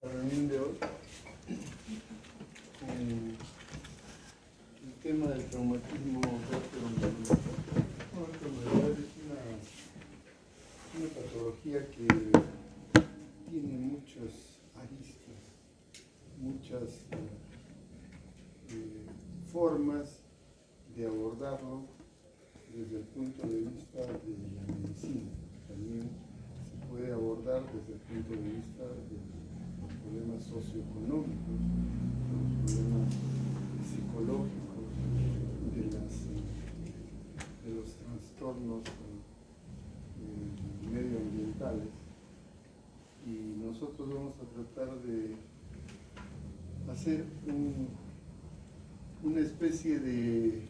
La reunión de hoy, el tema del traumatismo gastrointestinal. Bueno, esto en realidad es una patología que tiene muchas aristas, muchas formas de abordarlo desde el punto de vista de la medicina. También se puede abordar desde el punto de vista de los problemas socioeconómicos, de los problemas psicológicos, de los trastornos medioambientales. Y nosotros vamos a tratar de hacer una especie de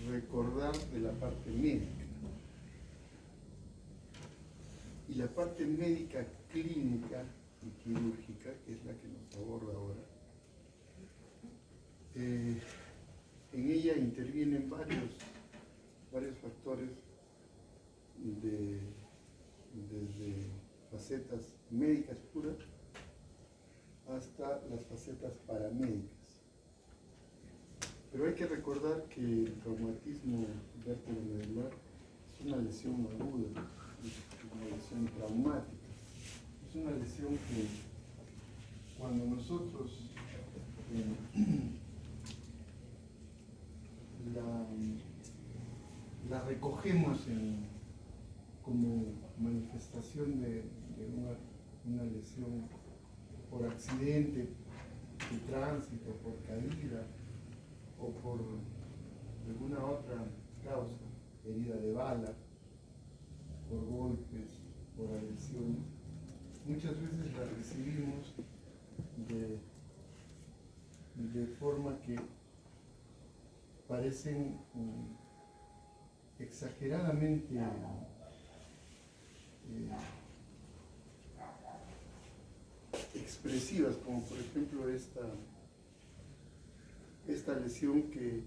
recordar de la parte médica. Y la parte médica clínica y quirúrgica, que es la que nos aborda ahora, en ella intervienen varios factores desde facetas médicas puras hasta las facetas paramédicas. Pero hay que recordar que el traumatismo vértebro-medular es una lesión aguda, es una lesión traumática. Es una lesión que cuando nosotros la recogemos como manifestación de una lesión por accidente, de tránsito, por caída o por alguna otra causa, herida de bala, por golpes, por agresiones, muchas veces la recibimos de forma que parecen exageradamente expresivas, como por ejemplo esta lesión, que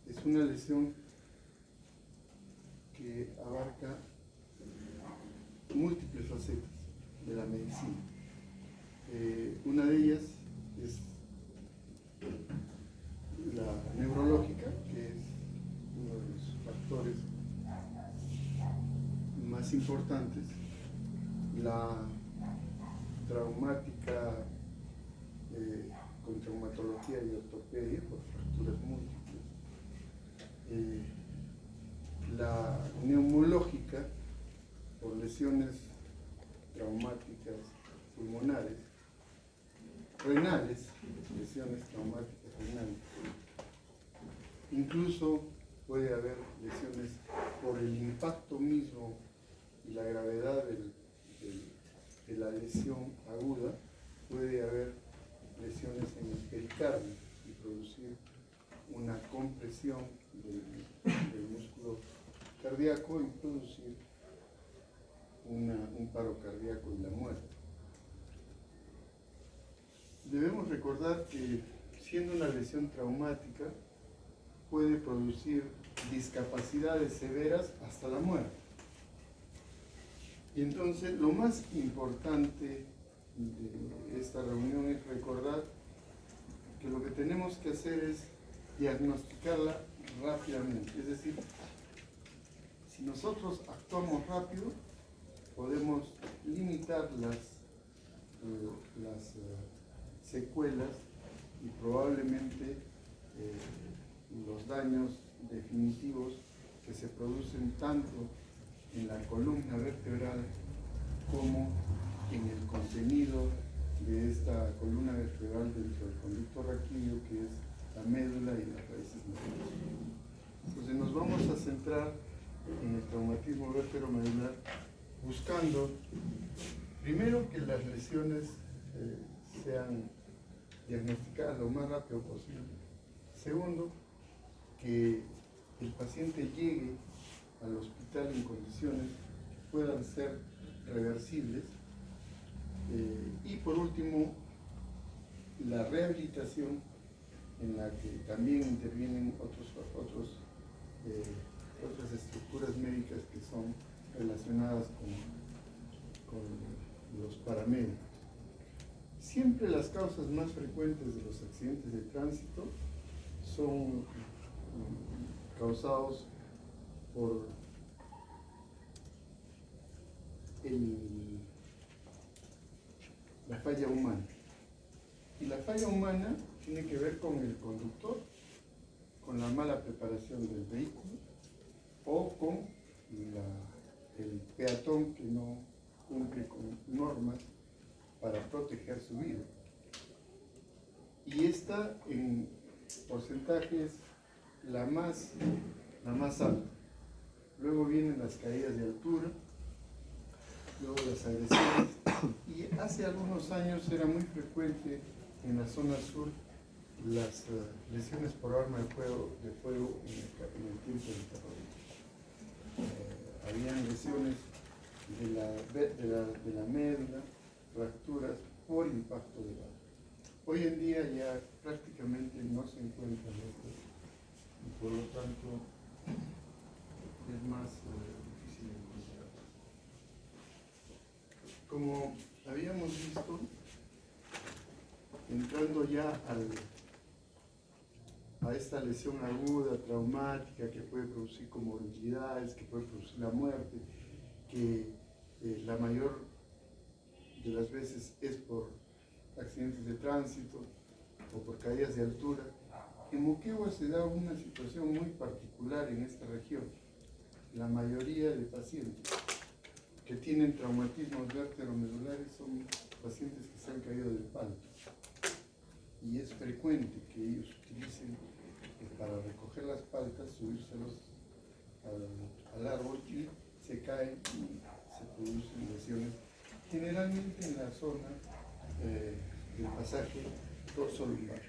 es una lesión que abarca múltiples facetas de la medicina. Una de ellas es la neurológica, que es uno de los factores más importantes, la traumática con traumatología y ortopedia por fracturas múltiples, la neumológica por lesiones traumáticas pulmonares, renales, lesiones traumáticas renales. Incluso puede haber lesiones por el impacto mismo y la gravedad de la lesión aguda. Puede haber lesiones en el pericardio y producir una compresión del músculo cardíaco y producir un paro cardíaco y la muerte. Debemos recordar que, siendo una lesión traumática, puede producir discapacidades severas hasta la muerte. Y entonces lo más importante de esta reunión es recordar que lo que tenemos que hacer es diagnosticarla rápidamente. Es decir, si nosotros actuamos rápido, podemos limitar las secuelas y probablemente los daños definitivos que se producen tanto en la columna vertebral como en el contenido de esta columna vertebral dentro del conducto raquídeo, que es la médula y las raíces nerviosas. Entonces nos vamos a centrar en el traumatismo vértebro-medular, buscando primero que las lesiones sean diagnosticadas lo más rápido posible. Segundo, que el paciente llegue al hospital en condiciones que puedan ser reversibles. Y por último, la rehabilitación, en la que también intervienen otras estructuras médicas que son relacionadas con los paramédicos. siempre las causas más frecuentes de los accidentes de tránsito son causados por la falla humana. Y la falla humana tiene que ver con el conductor, con la mala preparación del vehículo o con el peatón que no cumple con normas para proteger su vida. Y esta en porcentaje es la más alta. Luego vienen las caídas de altura, luego las agresiones, y hace algunos años era muy frecuente en la zona sur las lesiones por arma de fuego en el tiempo del terrorismo. Habían lesiones de la médula, fracturas por impacto de bala. Hoy en día ya prácticamente no se encuentran estas y por lo tanto es más difícil encontrar. Como habíamos visto, entrando ya a esta lesión aguda, traumática, que puede producir comorbilidades, que puede producir la muerte, que la mayor de las veces es por accidentes de tránsito o por caídas de altura. En Moquegua se da una situación muy particular en esta región. La mayoría de pacientes que tienen traumatismos vértebro-medulares son pacientes que se han caído del palco. Y es frecuente que ellos utilicen para recoger las palcas, subírselos al árbol y se caen y se producen lesiones, generalmente en la zona del pasaje dorso-lumbar.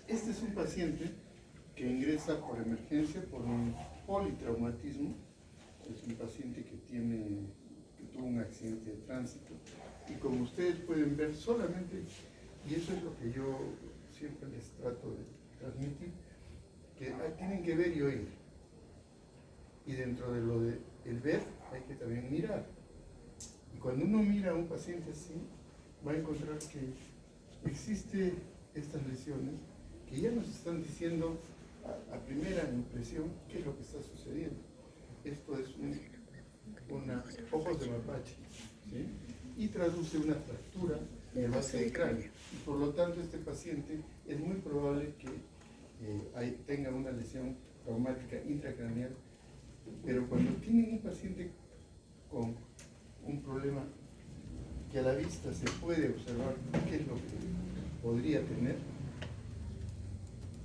Este es un paciente que ingresa por emergencia por un politraumatismo. Es un paciente que tuvo un accidente de tránsito y como ustedes pueden ver solamente, y eso es lo que yo siempre les trato de transmitir, que tienen que ver y oír. Y dentro de lo del ver hay que también mirar. Y cuando uno mira a un paciente así, va a encontrar que existe estas lesiones que ya nos están diciendo a primera impresión qué es lo que está sucediendo. Esto es ojos de mapache, ¿sí? Y traduce una fractura de base de cráneo. Y por lo tanto este paciente es muy probable que tenga una lesión traumática intracraneal, pero cuando tienen un paciente con un problema que a la vista se puede observar qué es lo que podría tener,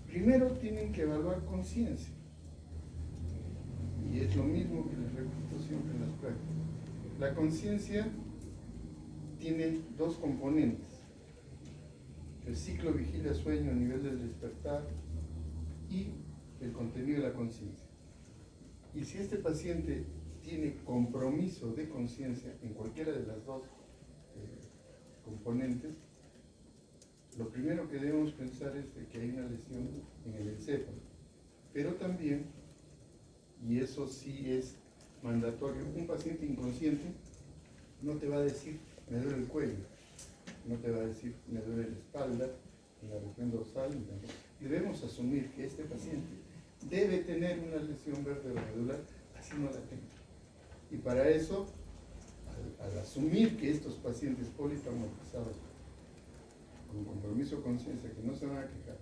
primero tienen que evaluar conciencia. Y es lo mismo que les repito siempre en las prácticas. La conciencia tiene dos componentes: el ciclo vigilia-sueño a nivel del despertar y el contenido de la conciencia. Y si este paciente tiene compromiso de conciencia en cualquiera de las dos componentes, lo primero que debemos pensar es de que hay una lesión en el encéfalo. Pero también, y eso sí es mandatorio, un paciente inconsciente no te va a decir me duele el cuello, no te va a decir me duele la espalda, en la región dorsal. Debemos asumir que este paciente debe tener una lesión vértebro-medular, así no la tenga. Y para eso, al asumir que estos pacientes politraumatizados con compromiso de conciencia que no se van a quejar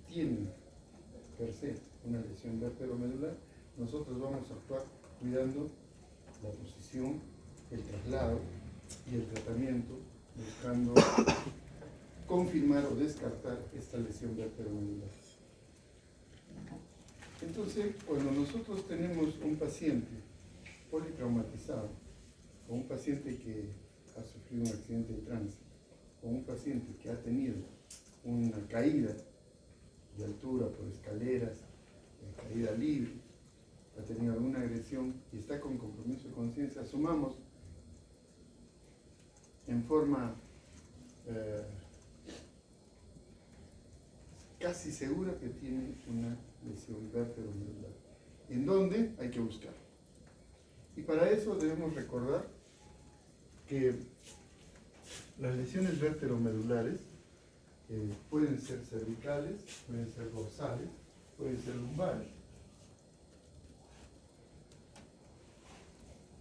tienen per se una lesión vértebro-medular, nosotros vamos a actuar cuidando la posición, el traslado y el tratamiento, buscando confirmar o descartar esta lesión vértebro-medular. Entonces, cuando nosotros tenemos un paciente politraumatizado, o un paciente que ha sufrido un accidente de tránsito, o un paciente que ha tenido una caída de altura por escaleras, caída libre, ha tenido alguna agresión y está con compromiso de conciencia, asumamos en forma casi segura que tiene una lesión vértebro-medular. ¿En dónde? Hay que buscar. Y para eso debemos recordar que Las lesiones vértebro-medulares pueden ser cervicales, pueden ser dorsales, pueden ser lumbares.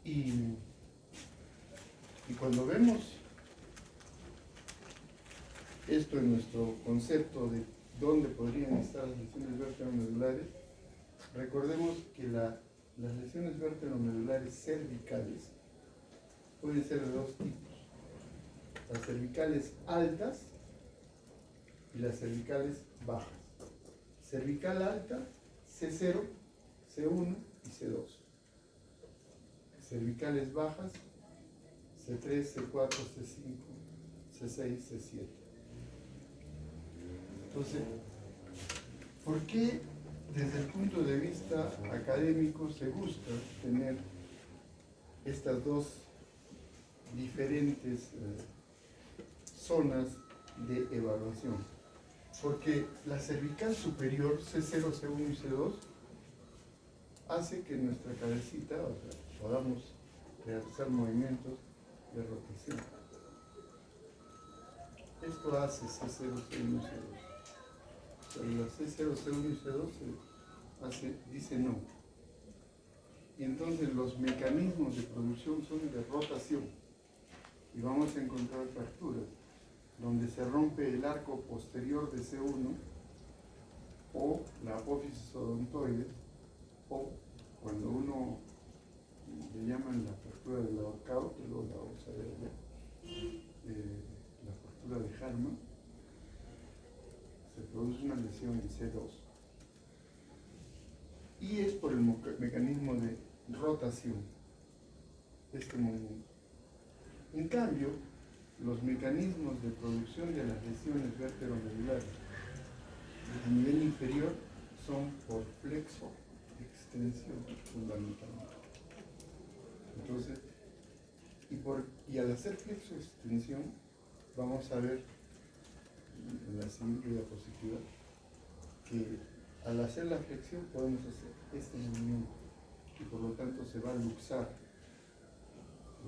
Y cuando vemos esto en nuestro concepto de dónde podrían estar las lesiones vértebro-medulares, recordemos que las lesiones vértebro-medulares cervicales pueden ser de dos tipos: las cervicales altas y las cervicales bajas. Cervical alta, C0, C1 y C2. Cervicales bajas, C3, C4, C5, C6, C7. Entonces, ¿por qué desde el punto de vista académico se busca tener estas dos diferentes zonas de evaluación? Porque la cervical superior, C0, C1 y C2, hace que nuestra cabecita, o sea, podamos realizar movimientos de rotación. Esto hace C0, C1 y C2. Pero la C0, C1 y C2 dice no. Y entonces los mecanismos de producción son de rotación. Y vamos a encontrar fracturas donde se rompe el arco posterior de C1 o la apófisis odontoide, o cuando uno le llaman la fractura del ahorcado, que luego la vamos a ver allá, la fractura de Harman, se produce una lesión en C2. Y es por el mecanismo de rotación de este movimiento. En cambio, los mecanismos de producción de las lesiones vértebro-medulares a nivel inferior son por flexo extensión fundamentalmente. Entonces, y al hacer flexo extensión, vamos a ver en la siguiente diapositiva que al hacer la flexión podemos hacer este movimiento y por lo tanto se va a luxar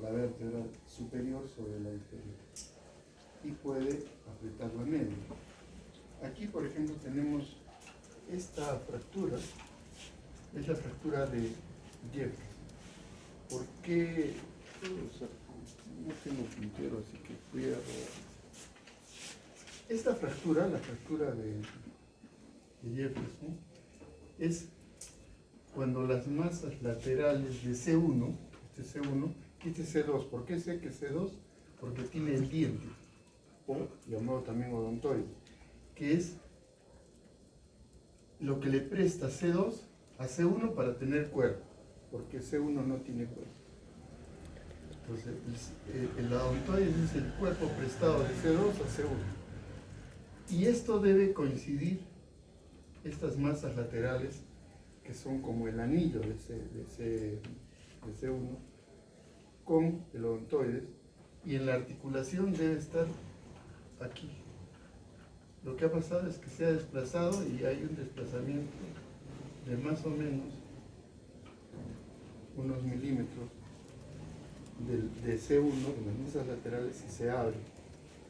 la vértebra superior sobre la inferior y puede apretar la media. Aquí, por ejemplo, tenemos esta fractura, es la fractura de Jeffries. ¿Por qué? No tengo puntero, así que voy a robar. Esta fractura, la fractura de Jeffries, ¿no?, es cuando las masas laterales de C1, este C1, y este C2. ¿Por qué sé que C2? Porque tiene el diente, o llamado también odontoide, que es lo que le presta C2 a C1 para tener cuerpo, porque C1 no tiene cuerpo. Entonces, el odontoide es el cuerpo prestado de C2 a C1. Y esto debe coincidir, estas masas laterales, que son como el anillo de C1, con el odontoides, y en la articulación debe estar aquí. Lo que ha pasado es que se ha desplazado y hay un desplazamiento de más o menos unos milímetros de C1, de las masas laterales, y se abre.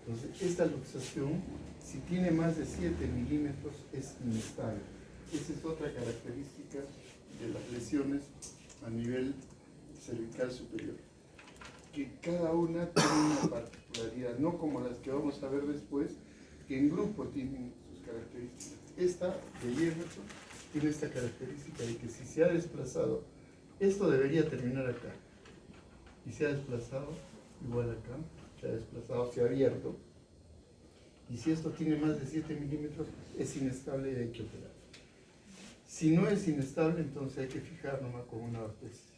Entonces, esta luxación, si tiene más de 7 milímetros, es inestable. Esa es otra característica de las lesiones a nivel cervical superior, que cada una tiene una particularidad, no como las que vamos a ver después, que en grupo tienen sus características. Esta de Jefferson tiene esta característica de que si se ha desplazado, esto debería terminar acá, y se ha desplazado igual acá, se ha desplazado, se ha abierto, y si esto tiene más de 7 milímetros, es inestable y hay que operar. Si no es inestable, entonces hay que fijar nomás con una ortesis.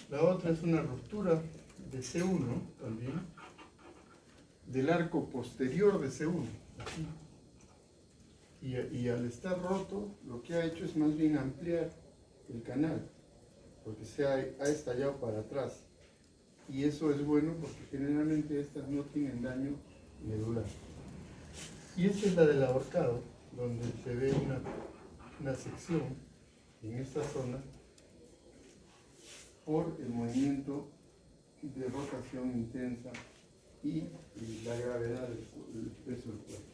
La otra es una ruptura de C1 también, del arco posterior de C1, aquí. Y al estar roto, lo que ha hecho es más bien ampliar el canal, porque se ha estallado para atrás. Y eso es bueno porque generalmente estas no tienen daño medular. Y esta es la del ahorcado, donde se ve una sección en esta zona por el movimiento de rotación intensa y la gravedad del peso del cuerpo.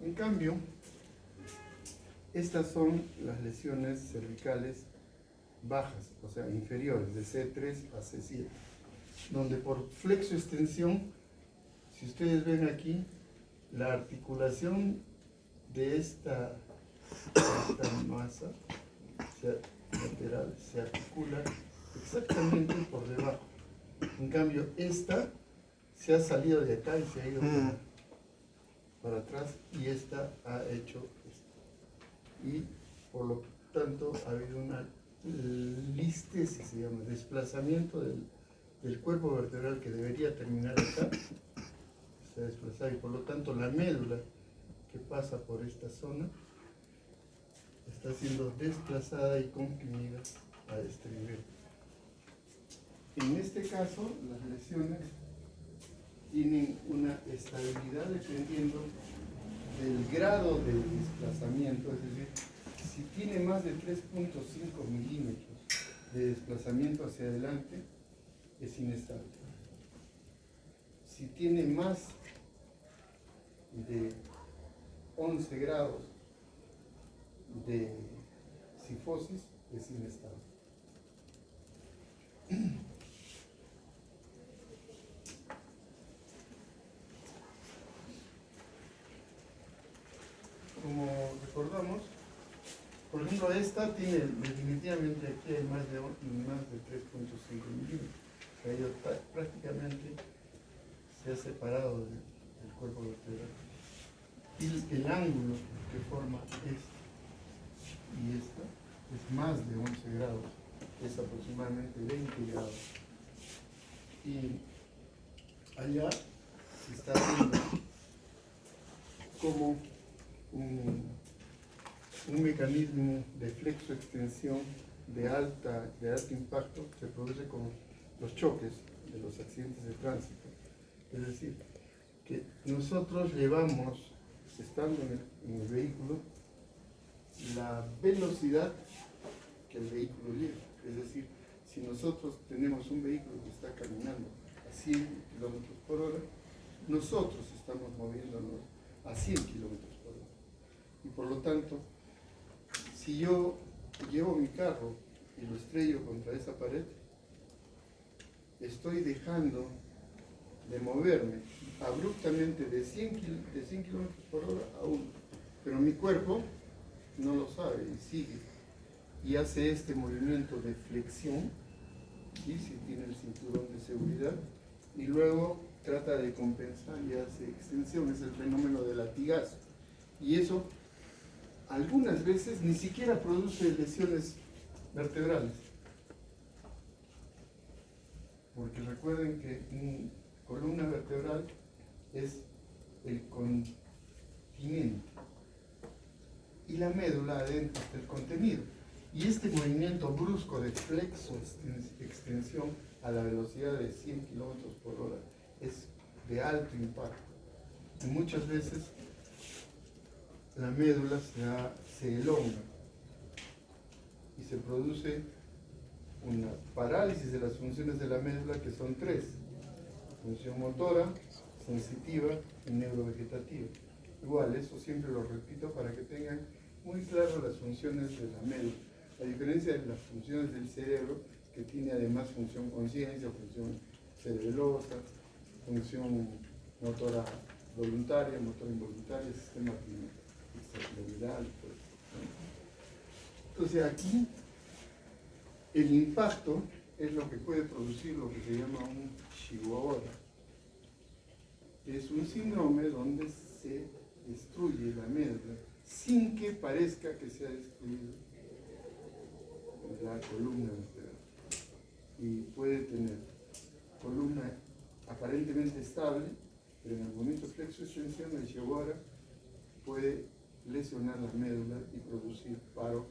En cambio, estas son las lesiones cervicales bajas, o sea, inferiores, de C3 a C7, donde por flexoextensión, si ustedes ven aquí, la articulación de esta masa lateral se articula exactamente por debajo. En cambio, esta se ha salido de acá y se ha ido para atrás, y esta ha hecho esto. Y por lo tanto ha habido una listesis, se llama, desplazamiento del cuerpo vertebral que debería terminar acá, está desplazado, y por lo tanto la médula que pasa por esta zona está siendo desplazada y comprimida a este nivel. En este caso, las lesiones tienen una estabilidad dependiendo del grado de desplazamiento, es decir, si tiene más de 3.5 milímetros de desplazamiento hacia adelante, es inestable. Si tiene más de 11 grados de cifosis, es inestable. Como recordamos, por ejemplo, esta tiene definitivamente aquí hay más de 3.5 milímetros. O sea, prácticamente se ha separado del cuerpo vertebral. Y el ángulo que forma esta y esta es más de 11 grados, es aproximadamente 20 grados. Y allá se está viendo como un mecanismo de flexoextensión de alto impacto se produce con los choques de los accidentes de tránsito. Es decir, que nosotros llevamos, estando en el vehículo, la velocidad que el vehículo lleva. Es decir, si nosotros tenemos un vehículo que está caminando a 100 kilómetros por hora, nosotros estamos moviéndonos a 100 kilómetros por hora. Y por lo tanto, si yo llevo mi carro y lo estrello contra esa pared, estoy dejando de moverme abruptamente de 100 kilómetros por hora a 1. Pero mi cuerpo no lo sabe y sigue. Y hace este movimiento de flexión, ¿sí? Si tiene el cinturón de seguridad, y luego trata de compensar y hace extensión, es el fenómeno del latigazo. Y eso algunas veces ni siquiera produce lesiones vertebrales. Porque recuerden que columna vertebral es el continente y la médula adentro está el contenido. Y este movimiento brusco de flexo-extensión a la velocidad de 100 kilómetros por hora es de alto impacto. Y muchas veces la médula se elonga y se produce una parálisis de las funciones de la médula, que son 3: función motora, sensitiva y neurovegetativa. Igual, eso siempre lo repito para que tengan muy claro las funciones de la médula, a diferencia de las funciones del cerebro, que tiene además función conciencia, función cerebelosa, función motora voluntaria, motora involuntaria, sistema extrapiramidal. Entonces aquí el impacto es lo que puede producir lo que se llama un Shiwara. Es un síndrome donde se destruye la médula sin que parezca que se ha destruido la columna vertebral. Y puede tener columna aparentemente estable, pero en el momento de flexo-extensión el Shiwara puede lesionar la médula y producir paro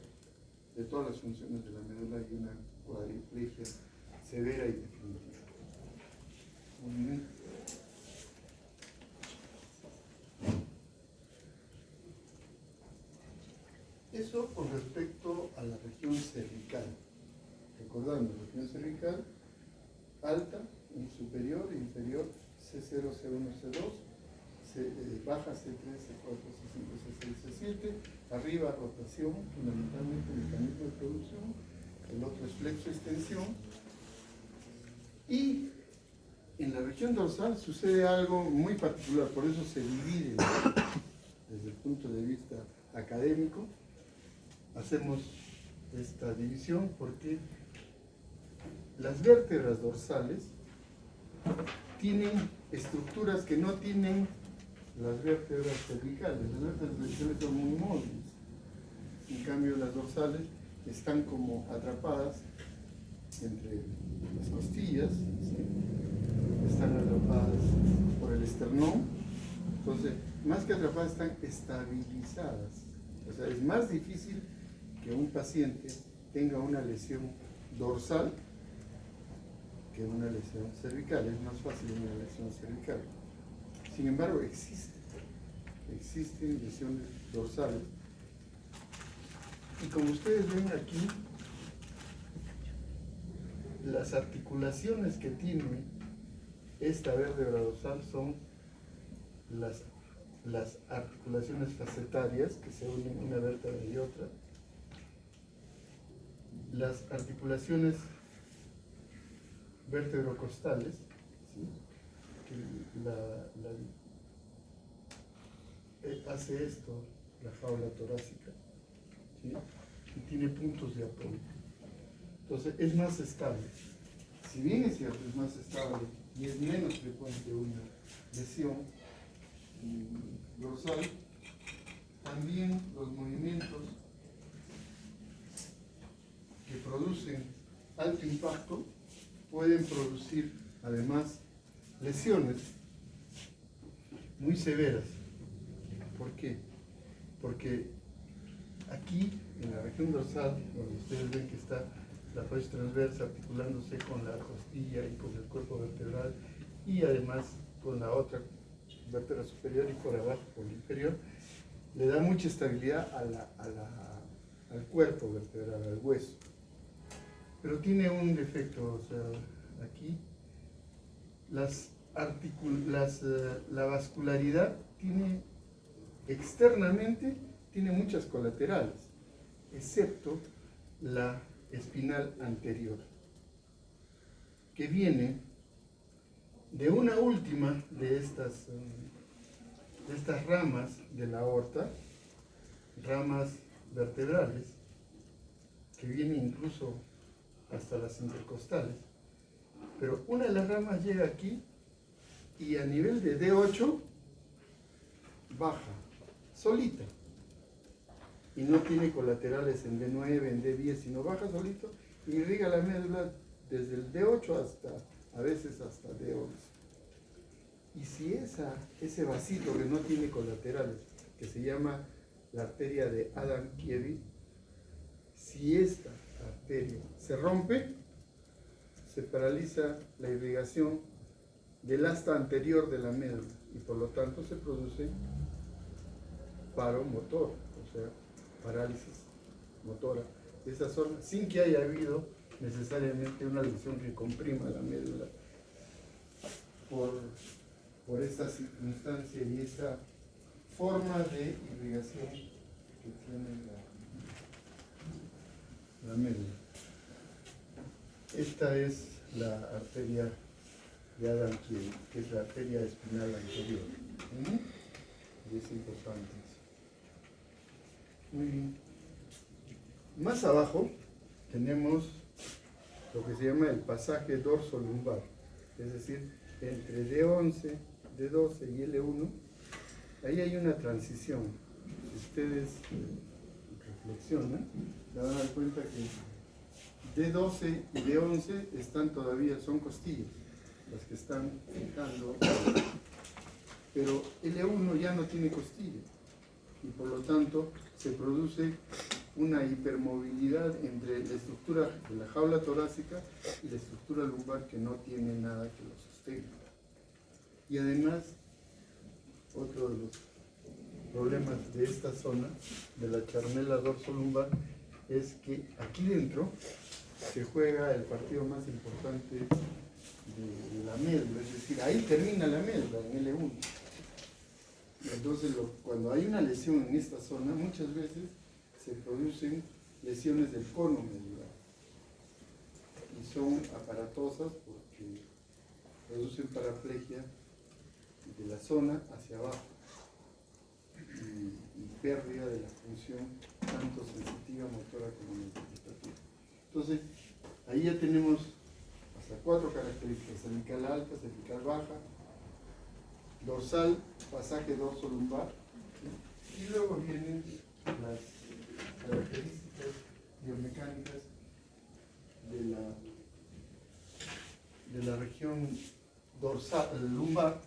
de todas las funciones de la médula y una cuadriplegia severa y definitiva. Eso con respecto a la región cervical. Recordando, región cervical alta, superior, inferior, C0, C1, C2, baja C3, C4, C5, C6, C7, arriba rotación, fundamentalmente mecanismo de producción, el otro es flexo-extensión, y en la región dorsal sucede algo muy particular, por eso se divide desde el punto de vista académico. Hacemos esta división porque las vértebras dorsales tienen estructuras que no tienen las vértebras cervicales. Las vértebras cervicales son muy móviles. En cambio, las dorsales están como atrapadas entre las costillas, ¿sí? Están atrapadas por el esternón. Entonces, más que atrapadas, están estabilizadas. O sea, es más difícil que un paciente tenga una lesión dorsal que una lesión cervical. Es más fácil una lesión cervical. Sin embargo, existen lesiones dorsales. Y como ustedes ven aquí, las articulaciones que tiene esta vértebra dorsal son las articulaciones facetarias que se unen una vértebra y otra. Las articulaciones vertebrocostales, ¿sí? Que hace esto la jaula torácica, ¿sí? Y tiene puntos de apoyo. Entonces es más estable. Si bien es cierto, es más estable y es menos frecuente una lesión dorsal, también los movimientos que producen alto impacto pueden producir además lesiones muy severas. ¿Por qué? Porque aquí en la región dorsal, donde ustedes ven que está la fascia transversa articulándose con la costilla y con el cuerpo vertebral y además con la otra vértebra superior y por abajo con la inferior, le da mucha estabilidad al cuerpo vertebral, al hueso. Pero tiene un defecto, o sea, aquí la vascularidad tiene externamente tiene muchas colaterales, excepto la espinal anterior, que viene de una última de estas ramas de la aorta, ramas vertebrales, que vienen incluso hasta las intercostales. Pero una de las ramas llega aquí y a nivel de D8 baja, solita. Y no tiene colaterales en D9, en D10, sino baja solito y irriga la médula desde el D8 hasta, a veces hasta D11. Y si ese vasito que no tiene colaterales, que se llama la arteria de Adam-Kievit, si esta arteria se rompe, se paraliza la irrigación del asta anterior de la médula y por lo tanto se produce paro motor, o sea, parálisis motora de esa zona, sin que haya habido necesariamente una lesión que comprima la médula por esta circunstancia y esta forma de irrigación que tiene la médula. Esta es la arteria de Adam-Kievit, que es la arteria espinal anterior. Y es importante eso. Muy bien. Más abajo tenemos lo que se llama el pasaje dorso-lumbar, es decir, entre D11, D12 y L1, ahí hay una transición. Si ustedes reflexionan, se van a dar cuenta que D12 y D11 están todavía, son costillas, las que están fijando, pero L1 ya no tiene costilla y por lo tanto se produce una hipermovilidad entre la estructura de la jaula torácica y la estructura lumbar que no tiene nada que lo sostenga. Y además, otro de los problemas de esta zona, de la charnela dorsolumbar, es que aquí dentro se juega el partido más importante de la médula, es decir, ahí termina la médula, en L1. Entonces, cuando hay una lesión en esta zona, muchas veces se producen lesiones del cono medular. Y son aparatosas porque producen paraplegia de la zona hacia abajo y pérdida de la función tanto sensitiva, motora como interpretativa. Entonces, ahí ya tenemos hasta 4 características: cervical alta, cervical baja, dorsal, pasaje dorso-lumbar, ¿sí? Y luego vienen las características biomecánicas de la región dorsal, lumbar,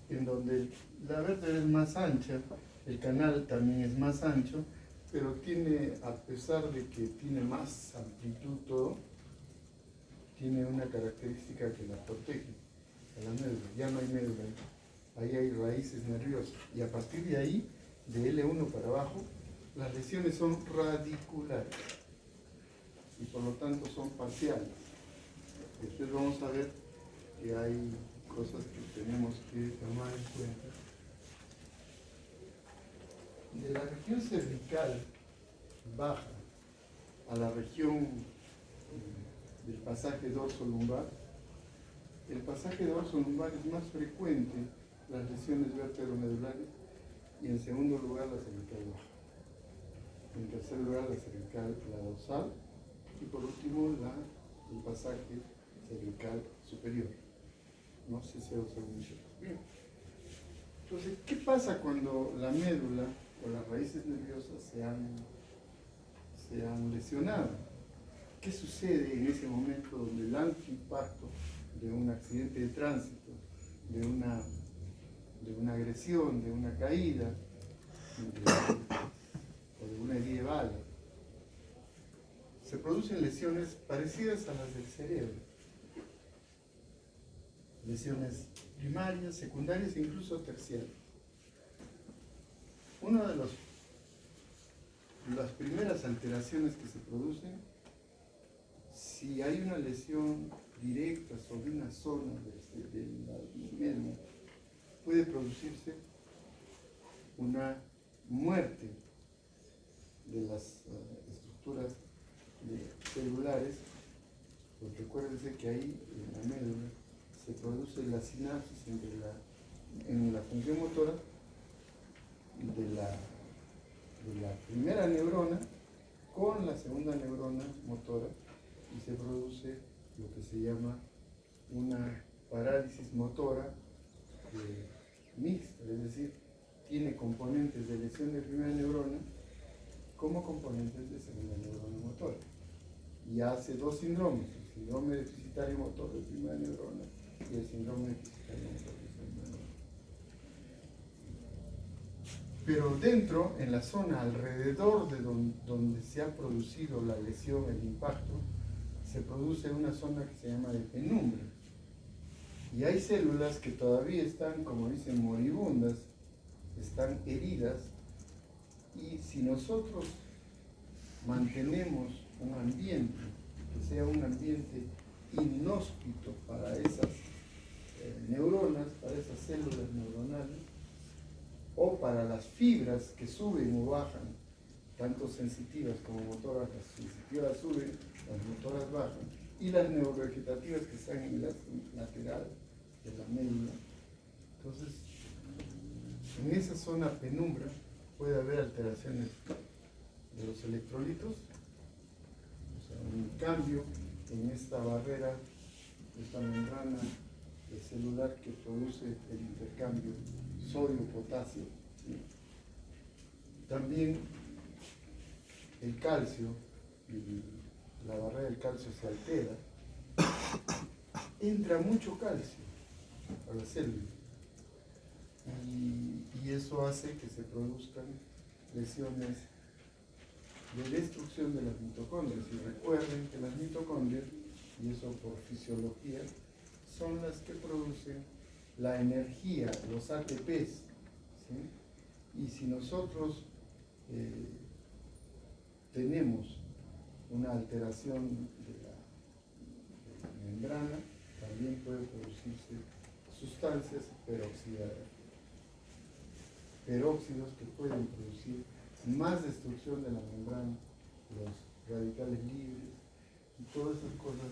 en donde la vértebra es más ancha, el canal también es más ancho, pero tiene, a pesar de que tiene más amplitud todo, tiene una característica que la protege a la médula. Ya no hay médula ahí hay raíces nerviosas, y a partir de ahí, de L1 para abajo, las lesiones son radiculares y por lo tanto son parciales. Después vamos a ver que hay cosas que tenemos que tomar en cuenta. De la región cervical baja a la región del pasaje dorso-lumbar, el pasaje dorso-lumbar es más frecuente las lesiones vértebro-medulares, y en segundo lugar la cervical baja. En tercer lugar la cervical, la dorsal, y por último el pasaje cervical superior. No sé si os mucho. Bien. Entonces, ¿qué pasa cuando la médula o las raíces nerviosas se han lesionado? ¿Qué sucede en ese momento donde el alto impacto de un accidente de tránsito, de una agresión, de una caída, o de una herida de bala, se producen lesiones parecidas a las del cerebro? Lesiones primarias, secundarias e incluso terciarias. Una de las primeras alteraciones que se producen, si hay una lesión directa sobre una zona de la médula, puede producirse una muerte de las estructuras celulares, porque acuérdense que ahí en la médula se produce la sinapsis en la función motora de la primera neurona con la segunda neurona motora, y se produce lo que se llama una parálisis motora mixta, es decir, tiene componentes de lesión de primera neurona como componentes de segunda neurona motora, y hace 2 síndromes: el síndrome deficitario motor de primera neurona y el síndrome deficitario motor de segunda neurona. Pero dentro, en la zona alrededor de donde se ha producido la lesión, el impacto, se produce una zona que se llama de penumbra, y hay células que todavía están, como dicen, moribundas, están heridas, y si nosotros mantenemos un ambiente que sea un ambiente inhóspito para esas neuronas, para esas células neuronales, o para las fibras que suben o bajan, tanto sensitivas como motoras, las sensitivas suben, las motoras bajan, y las neurovegetativas que están en el lateral de la médula. Entonces, en esa zona penumbra puede haber alteraciones de los electrolitos, o sea, un cambio en esta barrera, esta membrana celular que produce el intercambio sodio-potasio. ¿Sí? También el calcio, la barrera del calcio se altera, entra mucho calcio a la célula, y eso hace que se produzcan lesiones de destrucción de las mitocondrias. Y recuerden que las mitocondrias, y eso por fisiología, son las que producen la energía, los ATPs, ¿sí? Y si nosotros tenemos una alteración de la membrana, también puede producirse sustancias peróxidos que pueden producir más destrucción de la membrana, los radicales libres y todas esas cosas,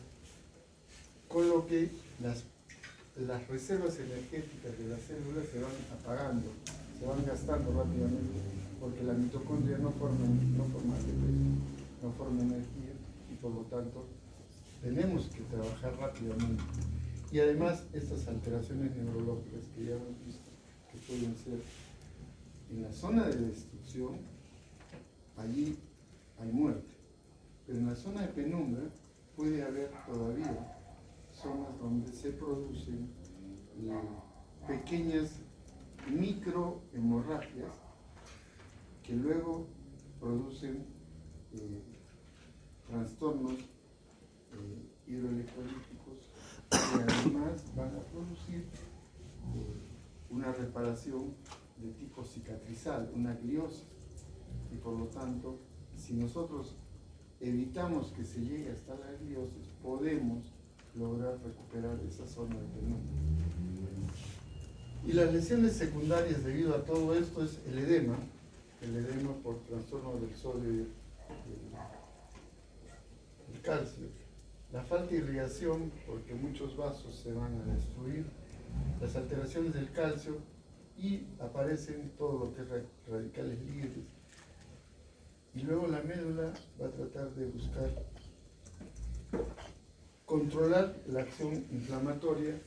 con lo que las reservas energéticas de las células se van apagando, se van gastando rápidamente, porque la mitocondria no forma ATP, no forma energía, y por lo tanto tenemos que trabajar rápidamente. Y además estas alteraciones neurológicas que ya hemos visto, que pueden ser en la zona de destrucción, allí hay muerte, pero en la zona de penumbra puede haber todavía zonas donde se producen pequeñas microhemorragias que luego producen trastornos hidroelectrolíticos que además van a producir una reparación de tipo cicatrizal, una gliosis, y por lo tanto, si nosotros evitamos que se llegue hasta la gliosis, podemos lograr recuperar esa zona de penumbra. Y las lesiones secundarias debido a todo esto es el edema por trastorno del sodio y el calcio, la falta de irrigación porque muchos vasos se van a destruir, las alteraciones del calcio, y aparecen todo lo que es radicales libres. Y luego la médula va a tratar de buscar controlar la acción inflamatoria,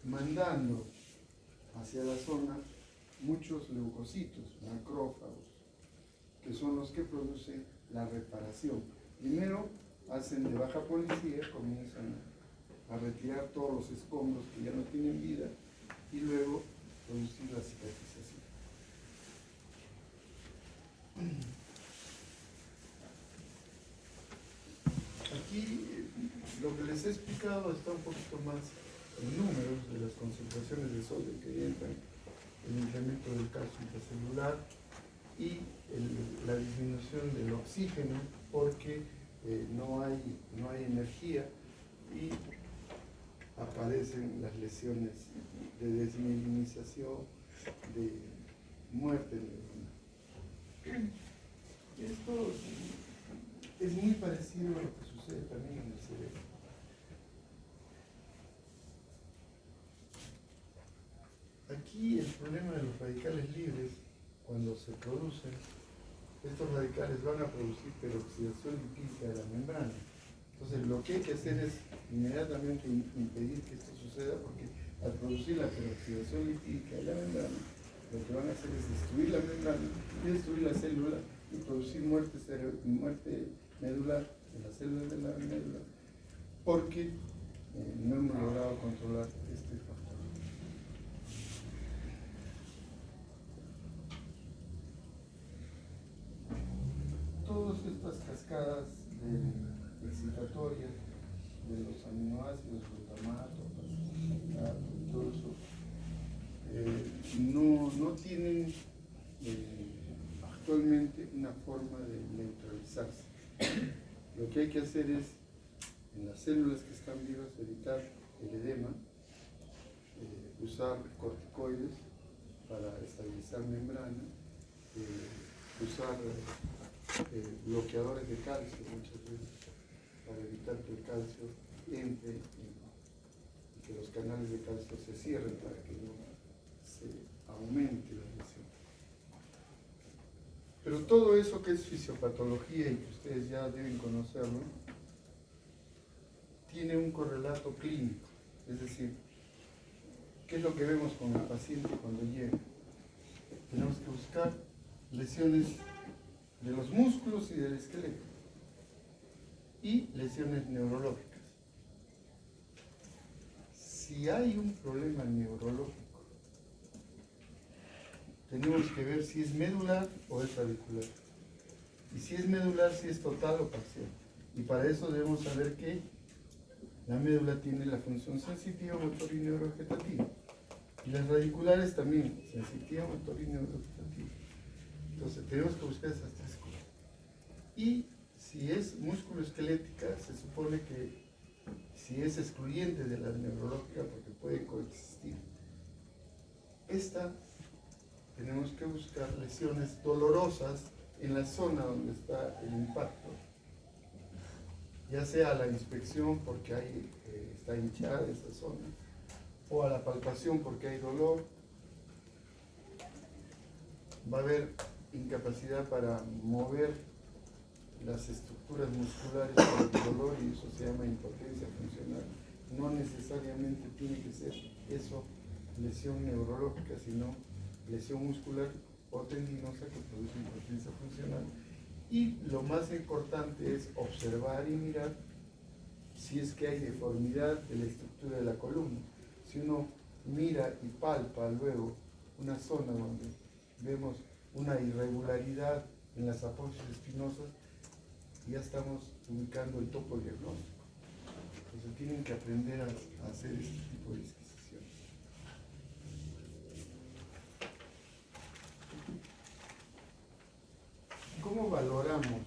mandando hacia la zona muchos leucocitos, macrófagos, que son los que producen la reparación. Primero hacen de baja policía, comienzan a retirar todos los escombros que ya no tienen vida, y luego producir la cicatrización. Aquí lo que les he explicado está un poquito más en números de las concentraciones de sodio que entran, el incremento del calcio intracelular y la disminución del oxígeno porque no hay energía, y aparecen las lesiones de desmielinización, de muerte neuronal. Esto es muy parecido a lo que sucede también en el cerebro. Aquí el problema de los radicales libres, cuando se producen, estos radicales van a producir peroxidación lipídica de la membrana. Entonces lo que hay que hacer es inmediatamente impedir que esto suceda, porque al producir la peroxidación lipídica de la membrana, lo que van a hacer es destruir la membrana y destruir la célula y producir muerte medular de las células de la médula, porque no hemos logrado controlar este factor. Todas estas cascadas excitatorias de los aminoácidos, glutamato, pasifikato, todo eso, no tienen actualmente una forma de neutralizarse. Lo que hay que hacer es, en las células que están vivas, evitar el edema, usar corticoides para estabilizar membrana, usar bloqueadores de calcio muchas veces para evitar que el calcio entre y que los canales de calcio se cierren para que no se aumente la lesión. Pero todo eso que es fisiopatología y que ustedes ya deben conocerlo, tiene un correlato clínico, es decir, ¿qué es lo que vemos con el paciente cuando llega? Tenemos que buscar lesiones de los músculos y del esqueleto y lesiones neurológicas. Si hay un problema neurológico, tenemos que ver si es medular o es radicular. Y si es medular, si es total o parcial. Y para eso debemos saber que la médula tiene la función sensitiva, motor y neurovegetativa. Y las radiculares también, sensitiva, motora y neurovegetativa. Entonces tenemos que buscar esas tres cosas. Y si es musculoesquelética, se supone que si es excluyente de la neurológica, porque puede coexistir, esta tenemos que buscar lesiones dolorosas en la zona donde está el impacto, ya sea a la inspección porque está hinchada esa zona, o a la palpación porque hay dolor. Va a haber incapacidad para mover las estructuras musculares por el dolor y eso se llama impotencia funcional. No necesariamente tiene que ser eso lesión neurológica, sino lesión muscular o tendinosa que produce impotencia funcional. Y lo más importante es observar y mirar si es que hay deformidad de la estructura de la columna. Si uno mira y palpa luego una zona donde vemos una irregularidad en las apófisis espinosas, ya estamos ubicando el topo diagnóstico. Entonces tienen que aprender a hacer este tipo de disquisiciones. ¿Cómo valoramos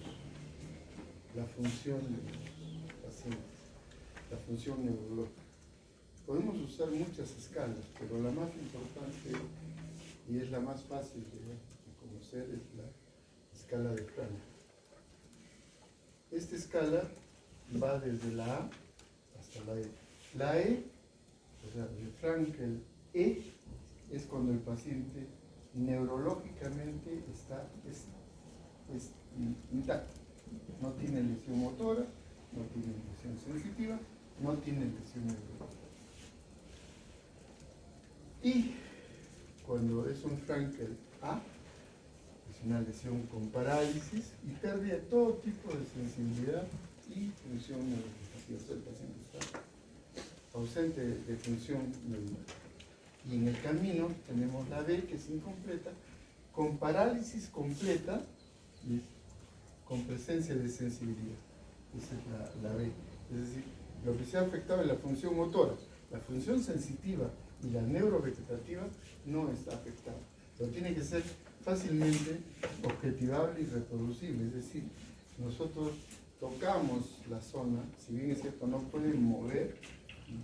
la función de los pacientes, la función neurológica? Podemos usar muchas escalas, pero la más importante y es la más fácil de conocer es la escala de Frankel. Esta escala va desde la A hasta la E. La E, o sea, de Frankel E, es cuando el paciente neurológicamente está intacto. No tiene lesión motora, no tiene lesión sensitiva, no tiene lesión neurológica. Y cuando es un Frankel A, es una lesión con parálisis y pérdida de todo tipo de sensibilidad y función neurovegetativa. O sea, el paciente está ausente de función neuronal. Y en el camino tenemos la B, que es incompleta, con parálisis completa y con presencia de sensibilidad. Esa es la B. Es decir, lo que se ha afectado es la función motora. La función sensitiva y la neurovegetativa no está afectada. Pero tiene que ser fácilmente objetivable y reproducible. Es decir, nosotros tocamos la zona, si bien es cierto no puede mover,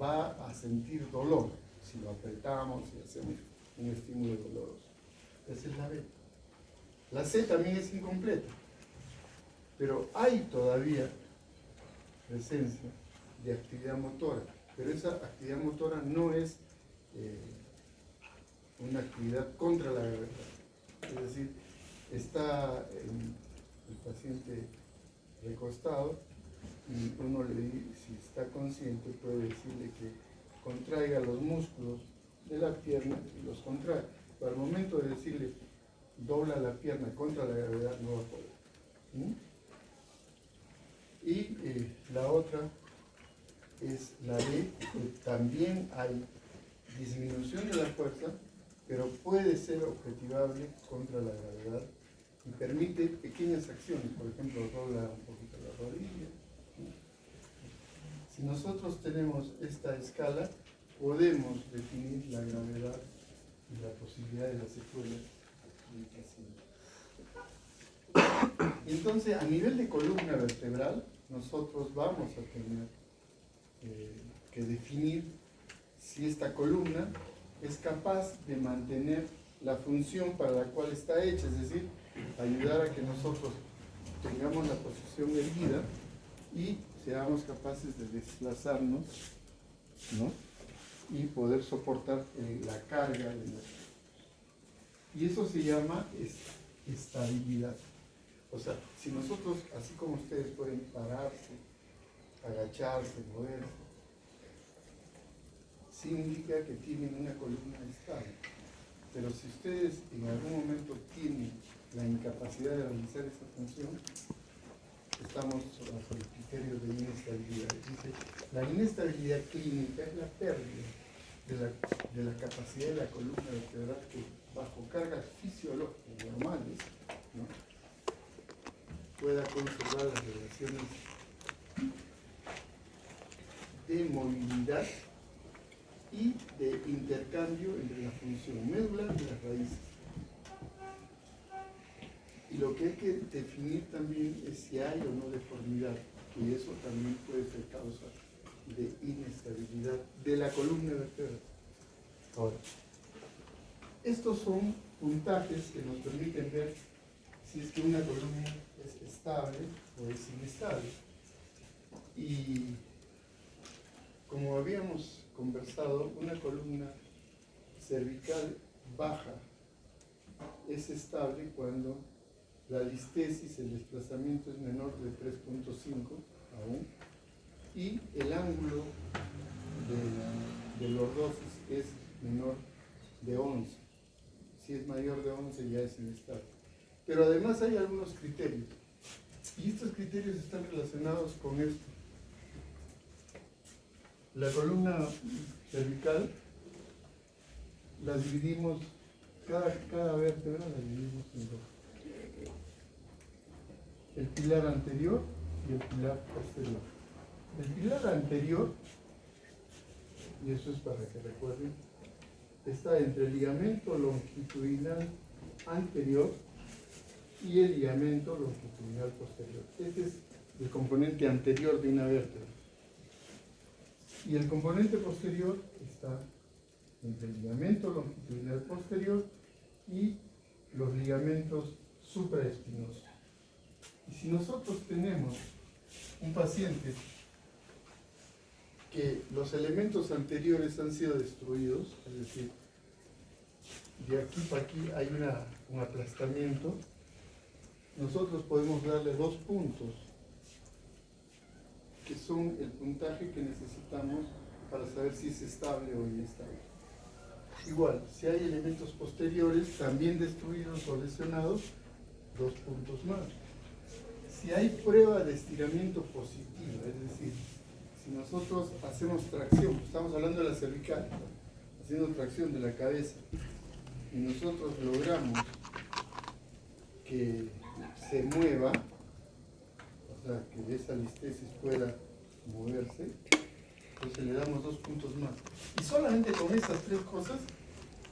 va a sentir dolor si lo apretamos y hacemos un estímulo doloroso. Esa es la B. La C también es incompleta, pero hay todavía presencia de actividad motora, pero esa actividad motora no es una actividad contra la gravedad. Es decir, está el paciente recostado y uno le dice, si está consciente, puede decirle que contraiga los músculos de la pierna y los contrae. Pero al momento de decirle dobla la pierna contra la gravedad, no va a poder. Y la otra es la D, que también hay disminución de la fuerza, pero puede ser objetivable contra la gravedad y permite pequeñas acciones, por ejemplo, dobla un poquito la rodilla. Si nosotros tenemos esta escala, podemos definir la gravedad y la posibilidad de la secuela del paciente. Entonces, a nivel de columna vertebral, nosotros vamos a tener que definir si esta columna es capaz de mantener la función para la cual está hecha, es decir, ayudar a que nosotros tengamos la posición erguida y seamos capaces de desplazarnos, ¿no? Y poder soportar la carga de nosotros. Y eso se llama estabilidad. O sea, si nosotros, así como ustedes pueden pararse, agacharse, moverse, significa que tienen una columna estable. Pero si ustedes en algún momento tienen la incapacidad de realizar esa función, estamos bajo el criterio de inestabilidad. Dice, la inestabilidad clínica es la pérdida de la capacidad de la columna vertebral que bajo cargas fisiológicas normales, ¿no?, pueda conservar las relaciones de movilidad y de intercambio entre la función medular y las raíces. Y lo que hay que definir también es si hay o no deformidad, y eso también puede ser causa de inestabilidad de la columna vertebral. Ahora, estos son puntajes que nos permiten ver si es que una columna es estable o es inestable. Y como habíamos conversado, una columna cervical baja es estable cuando la listesis, el desplazamiento es menor de 3.5 aún, y el ángulo de lordosis es menor de 11. Si es mayor de 11 ya es inestable. Pero además hay algunos criterios, y estos criterios están relacionados con esto. La columna cervical la dividimos, cada vértebra la dividimos en dos. El pilar anterior y el pilar posterior. El pilar anterior, y eso es para que recuerden, está entre el ligamento longitudinal anterior y el ligamento longitudinal posterior. Este es el componente anterior de una vértebra. Y el componente posterior está entre el ligamento longitudinal posterior y los ligamentos supraespinosos. Y si nosotros tenemos un paciente que los elementos anteriores han sido destruidos, es decir, de aquí para aquí hay un aplastamiento, nosotros podemos darle 2 puntos, que son el puntaje que necesitamos para saber si es estable o inestable. Igual, si hay elementos posteriores también destruidos o lesionados, 2 puntos más. Si hay prueba de estiramiento positiva, es decir, si nosotros hacemos tracción, estamos hablando de la cervical, haciendo tracción de la cabeza, y nosotros logramos que se mueva, o sea, que esa listesis pueda moverse, entonces le damos 2 puntos más. Y solamente con estas 3 cosas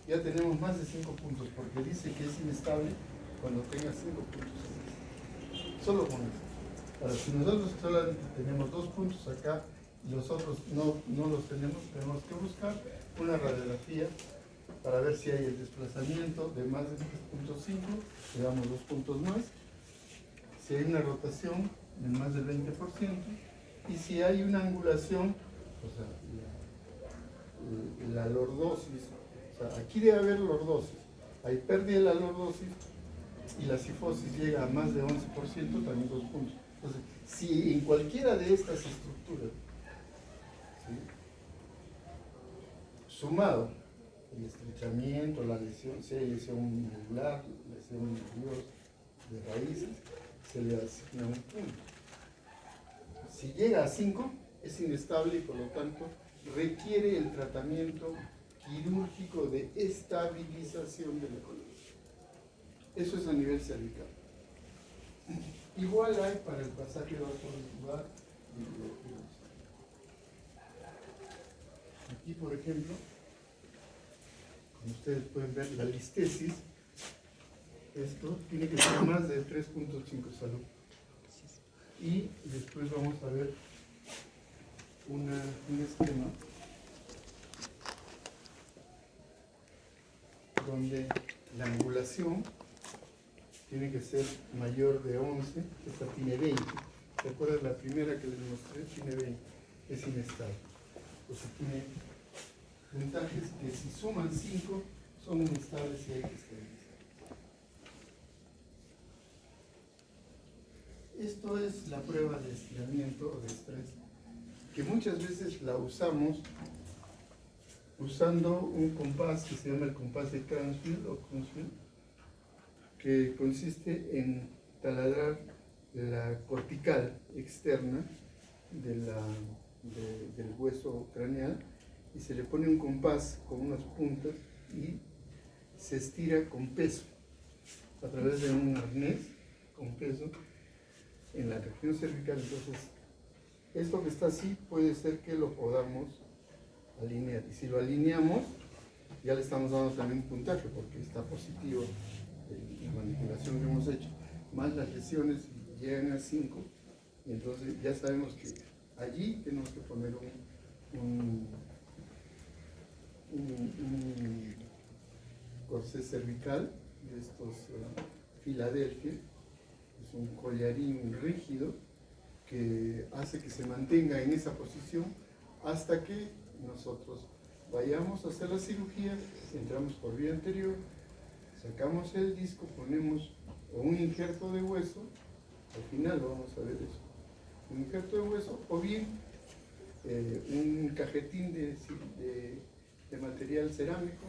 ya tenemos más de 5 puntos, porque dice que es inestable cuando tenga 5 puntos. Solo con eso. Ahora, si nosotros solamente tenemos 2 puntos acá y los otros no los tenemos que buscar una radiografía para ver si hay el desplazamiento de más de 3.5, le damos 2 puntos más. Si hay una rotación de más del 20%, y si hay una angulación, o sea, la lordosis, o sea, aquí debe haber lordosis, hay pérdida de la lordosis y la cifosis llega a más de 11%, también 2 puntos. Entonces, si en cualquiera de estas estructuras, ¿sí?, sumado el estrechamiento, la lesión, si hay lesión medular, lesión de raíces, se le asigna un punto. Si llega a 5, es inestable y por lo tanto requiere el tratamiento quirúrgico de estabilización de la columna. Eso es a nivel cervical. Igual hay para el pasaje vascular y aquí, por ejemplo, como ustedes pueden ver, la listesis, esto tiene que ser más de 3.5 salud. Y después vamos a ver un esquema donde la angulación tiene que ser mayor de 11, esta tiene 20. ¿Recuerdan la primera que les mostré? Tiene 20, es inestable. Entonces tiene puntajes que si suman 5 son inestables y hay que estabilizar. Esto es la prueba de estiramiento o de estrés, que muchas veces la usamos usando un compás que se llama el compás de Cransfield o Cransfield, que consiste en taladrar la cortical externa del hueso craneal y se le pone un compás con unas puntas y se estira con peso a través de un arnés con peso en la región cervical. Entonces, esto que está así puede ser que lo podamos alinear. Y si lo alineamos, ya le estamos dando también un puntaje porque está positivo la manipulación que hemos hecho, más las lesiones llegan a 5, y entonces ya sabemos que allí tenemos que poner un corsé cervical de estos Filadelfia, es un collarín rígido que hace que se mantenga en esa posición hasta que nosotros vayamos a hacer la cirugía, entramos por vía anterior, sacamos el disco, ponemos un injerto de hueso, al final lo vamos a ver eso, un injerto de hueso o bien un cajetín de material cerámico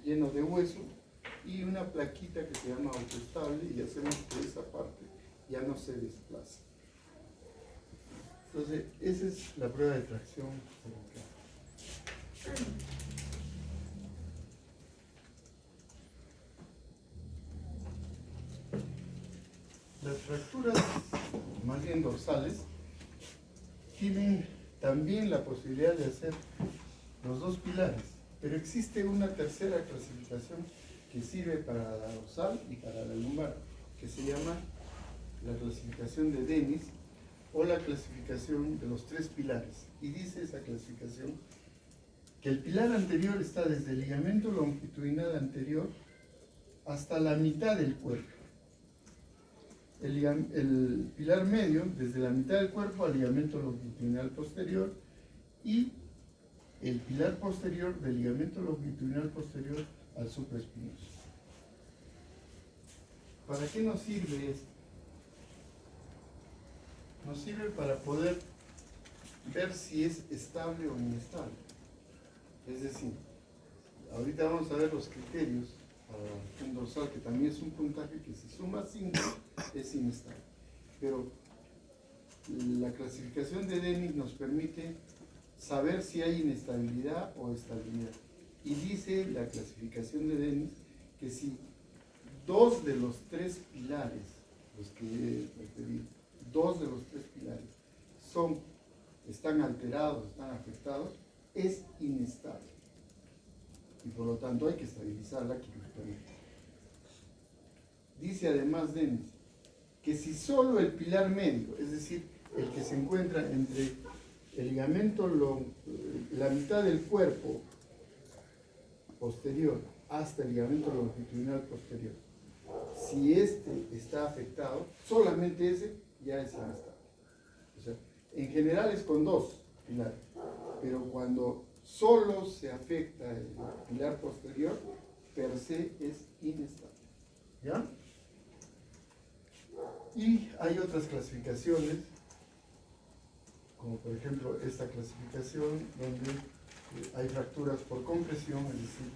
lleno de hueso y una plaquita que se llama autoestable y hacemos que esa parte ya no se desplace. Entonces, esa es la prueba de tracción cervical. Las fracturas, más bien dorsales, tienen también la posibilidad de hacer los dos pilares, pero existe una tercera clasificación que sirve para la dorsal y para la lumbar, que se llama la clasificación de Dennis o la clasificación de los 3 pilares. Y dice esa clasificación que el pilar anterior está desde el ligamento longitudinal anterior hasta la mitad del cuerpo. El pilar medio desde la mitad del cuerpo al ligamento longitudinal posterior y el pilar posterior del ligamento longitudinal posterior al supraespinoso. ¿Para qué nos sirve esto? Nos sirve para poder ver si es estable o inestable. Es decir, ahorita vamos a ver los criterios para un dorsal, que también es un puntaje que si suma 5 es inestable. Pero la clasificación de Dennis nos permite saber si hay inestabilidad o estabilidad. Y dice la clasificación de Dennis que si 2 de los 3 pilares, los que he referido, 2 de los 3 pilares están alterados, están afectados, es inestable. Y por lo tanto hay que estabilizarla quirúrgicamente. Dice además Dennis que si solo el pilar medio, es decir, el que se encuentra entre el ligamento, la mitad del cuerpo posterior hasta el ligamento longitudinal posterior, si este está afectado, solamente ese ya es inestable. O sea, en general es con 2 pilares, pero cuando solo se afecta el pilar posterior, per se es inestable. ¿Ya? Y hay otras clasificaciones, como por ejemplo esta clasificación, donde hay fracturas por compresión, es decir,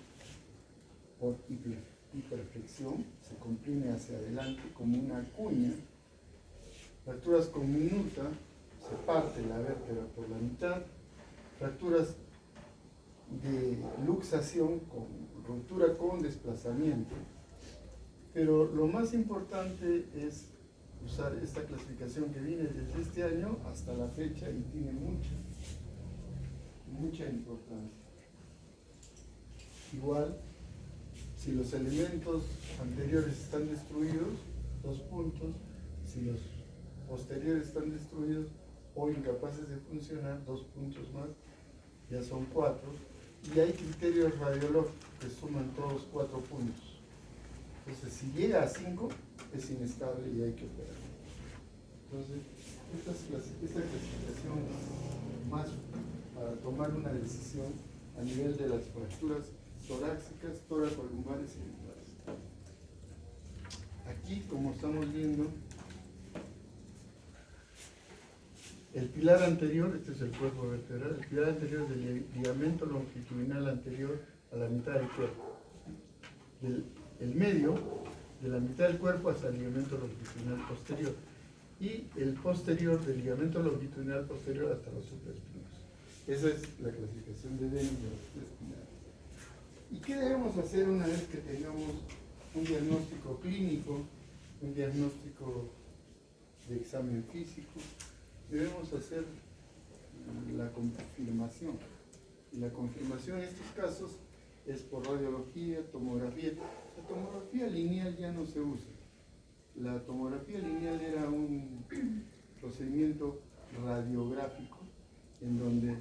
por hiperflexión, se comprime hacia adelante como una cuña. Fracturas con minuta, se parte la vértebra por la mitad. Fracturas de luxación, con ruptura con desplazamiento. Pero lo más importante es usar esta clasificación que viene desde este año hasta la fecha y tiene mucha importancia. Igual, si los elementos anteriores están destruidos, 2 puntos. Si los posteriores están destruidos o incapaces de funcionar, 2 puntos más, ya son 4. Y hay criterios radiológicos que suman todos 4 puntos. Entonces, si llega a 5, es inestable y hay que operar. Entonces, esta clasificación es más para tomar una decisión a nivel de las fracturas torácicas, toracolumbares y lumbares. Aquí, como estamos viendo, el pilar anterior, este es el cuerpo vertebral, el pilar anterior del ligamento longitudinal anterior a la mitad del cuerpo. El medio, de la mitad del cuerpo hasta el ligamento longitudinal posterior. Y el posterior, del ligamento longitudinal posterior hasta los supraespinosos. Esa es la clasificación de Dennis de los 3 pilares. ¿Y qué debemos hacer una vez que tengamos un diagnóstico clínico, un diagnóstico de examen físico? Debemos hacer la confirmación. Y la confirmación en estos casos es por radiología, tomografía. La tomografía lineal ya no se usa. La tomografía lineal era un procedimiento radiográfico en donde